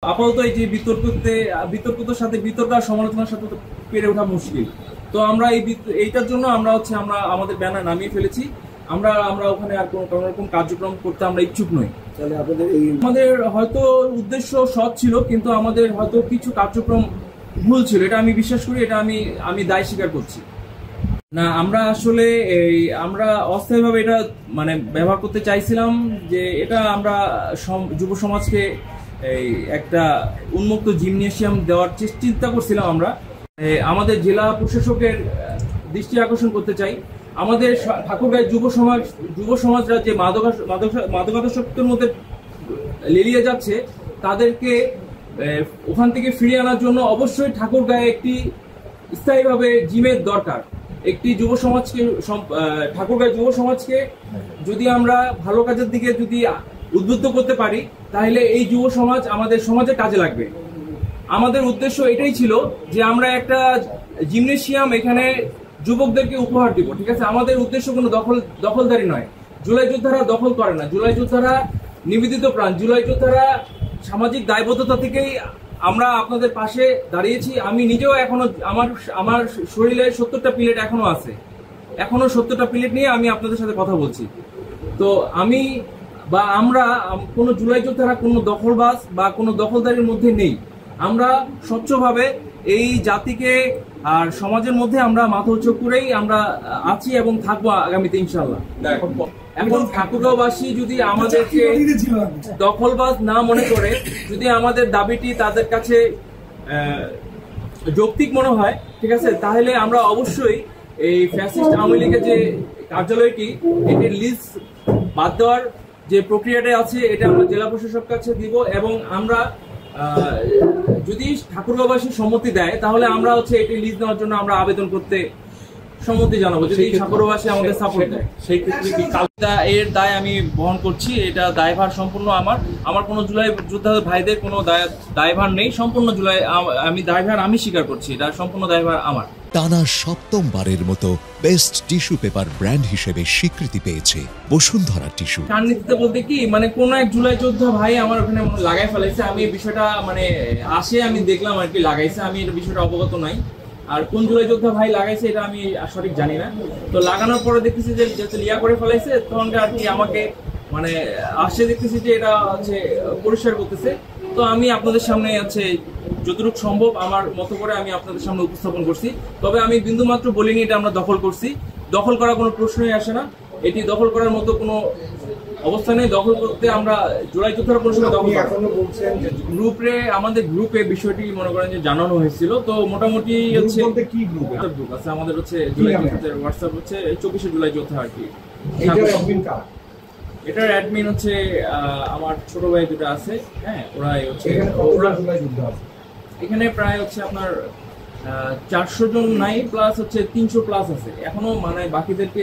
আপাতত এই যে বিতর্কের সাথে বিতর্ক আর সমালোচনার সাথে তো পেরে ওঠা মুশকিল। তো আমরা এইটার জন্য আমরা আমাদের ব্যানার নামিয়ে ফেলেছি। আমরা ওখানে আর কোনো রকম কার্যক্রম করতে আমরা ইচ্ছুক নই। তাহলে আপনাদের আমাদের হয়তো উদ্দেশ্য সৎ ছিল, কিন্তু আমাদের হয়তো কিছু কার্যক্রম ভুল ছিল, এটা আমি বিশ্বাস করি, এটা আমি দায় স্বীকার করছি। না, আমরা আসলে আমরা অস্থায়ীভাবে এটা মানে ব্যবহার করতে চাইছিলাম, যে এটা আমরা যুব সমাজকে একটা উন্মুক্ত জিমনেশিয়াম দেওয়ার চিন্তা করছিলাম। আমরা আমাদের জেলা প্রশাসকের দৃষ্টি আকর্ষণ করতে চাই, আমাদের ঠাকুরগাঁয়ের যুব সমাজরা যে মাদকাসক্তের মধ্যে লেলিয়ে যাচ্ছে, তাদেরকে ওখান থেকে ফিরিয়ে আনার জন্য অবশ্যই ঠাকুরগাঁয়ে একটি স্থায়ীভাবে জিমের দরকার। একটি যুব সমাজকে, ঠাকুরগাঁয়ের যুব সমাজকে যদি আমরা ভালো কাজের দিকে যদি উদ্বুদ্ধ করতে পারি, তাহলে এই যুব সমাজ আমাদের সমাজে কাজে লাগবে। আমাদের উদ্দেশ্য এটাই ছিল যে আমরা একটা জিমনেশিয়াম এখানে যুবকদেরকে উপহার দিব, ঠিক আছে। আমাদের উদ্দেশ্য কোনো দখলদারি নয়। জুলাই যোদ্ধারা দখল করে না, জুলাই যোদ্ধারা নিবেদিত প্রাণ, জুলাই যোদ্ধারা সামাজিক দায়বদ্ধতা থেকেই আমরা আপনাদের পাশে দাঁড়িয়েছি। আমি নিজেও এখনো আমার শরীরে 70টা প্লেট এখনো আছে, এখনো 70টা প্লেট নিয়ে আমি আপনাদের সাথে কথা বলছি। তো আমরা কোনো জুলাই যোদ্ধারা কোনো দখলবাজ বা কোনো দখলদারির মধ্যে নেই। আমরা স্বচ্ছভাবে এই জাতিকে আর সমাজের মধ্যে আমরা মাথা উঁচু করেই আমরা আছি এবং থাকবো আগামীতে ইনশাল্লাহ। এখন ঠাকুরগাঁওবাসী যদি আমাদেরকে দখলবাজ না মনে করে, যদি আমাদের দাবিটি তাদের কাছে যৌক্তিক মনে হয়, ঠিক আছে, তাহলে আমরা অবশ্যই এই ফ্যাসিস্ট আওয়ামী লীগের যে কার্যালয়টি, এটির লিজ বাদ দেওয়ার যে প্রক্রিয়াটা আছে, এটা আমরা জেলা প্রশাসকের কাছে দিব। এবং আমরা যদি ঠাকুরগাঁওবাসী সম্মতি দেয়, তাহলে আমরা এটি লিজ নেওয়ার জন্য আমরা আবেদন করতে সম্মতি জানাবো, যদি ঠাকুরগাঁওবাসী আমাদের সাপোর্ট দেয়। সেই ক্ষেত্রে এর দায় আমি বহন করছি, এটা দায়ভার সম্পূর্ণ আমার কোনো জুলাই যোদ্ধা ভাইদের কোনো দায়ভার নেই। সম্পূর্ণ আমি দায়ভার স্বীকার করছি, এটা সম্পূর্ণ দায়ভার আমার। টানা সপ্তমবারের মতো বেস্ট টিস্যু পেপার ব্র্যান্ড হিসেবে স্বীকৃতি পেয়েছে বসুন্ধরা টিস্যু। কারণীতে বলতে কি, মানে কোন এক জুলাই যোদ্ধা ভাই আমার ওখানে লাগাই ফেলাইছে। আমি এই বিষয়টা আমি দেখলাম আর কি লাগাইছে, আমি এই বিষয়টা অবগত নাই। আর কোন জুলাই যোদ্ধা ভাই লাগাইছে এটা আমি সঠিক জানি না। তো লাগানোর পরে দেখতেছি যে লিয়া করে ফেলাইছে, তখন আর কি আমাকে দেখতেছি যে এটা পরিষ্কার করতেছে। তো আমি আপনাদের সামনে যতটুকু সম্ভব আমার মতো করে আমি আপনাদের সামনে উপস্থাপন করছি। তবে আমি বিন্দুমাত্র বলিনি এটা আমরা দখল করছি। দখল করার কোনো প্রশ্নই আসে না, এটি দখল করার মতো কোনো অবস্থা নেই। দখল করতে আমরা জুলাই যোদ্ধার কোনো সময় দখল আমাদের গ্রুপে বিষয়টি মনে করেন যে জানানো হয়েছিল। তো মোটামুটি গ্রুপ আছে আমাদের, জুলাই যোদ্ধাদের হোয়াটসঅ্যাপ 24শে জুলাই যোদ্ধা আর কি। এটার অ্যাডমিন আমার ছোট ভাই দুটো আছে। হ্যাঁ, এখানে প্রায় আপনার 400 জন নাই, প্লাস 300 প্লাস আছে এখনো। বাকিদেরকে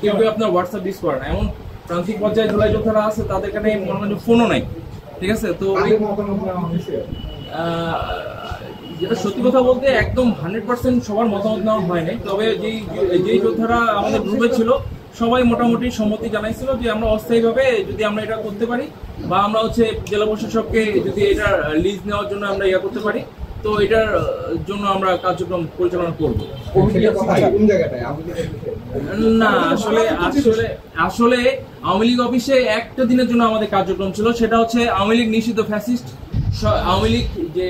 কেউ আপনার হোয়াটসঅ্যাপ ইউজ করে না। এমন প্রান্তিক পর্যায়ে জুলাই যোদ্ধারা আছে, তাদের কাছে মনে হয় ফোনও নাই, ঠিক আছে। তো যেটা সত্যি কথা বলতে একদম 100% সবার মতামত নেওয়া হয় নাই। তবে যেই যোদ্ধারা আমাদের গ্রুপে ছিল, সবাই মোটামুটি সম্মতি জানাইছিল যে আমরা অস্থায়ীভাবে যদি আমরা এটা করতে পারি, বা আমরা জেলা প্রশাসককে যদি এটা লিজ নেওয়ার জন্য আমরা করতে পারি, তো এটার জন্য আমরা কার্যক্রম পরিচালনা করব। না, আসলে আওয়ামী লীগ অফিসে একটা দিনের জন্য আমাদের কার্যক্রম ছিল, সেটা আওয়ামী লীগ নিষিদ্ধ ফ্যাসিস্ট, আওয়ামী লীগ যে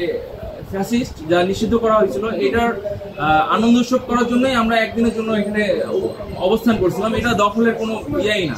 ফ্যাসিস্ট যা নিষিদ্ধ করা হয়েছিল, এটার আনন্দ উৎসব করার জন্যই আমরা একদিনের জন্য এখানে অবস্থান করছিলাম। এটা দখলের কোনো ইয়েই না।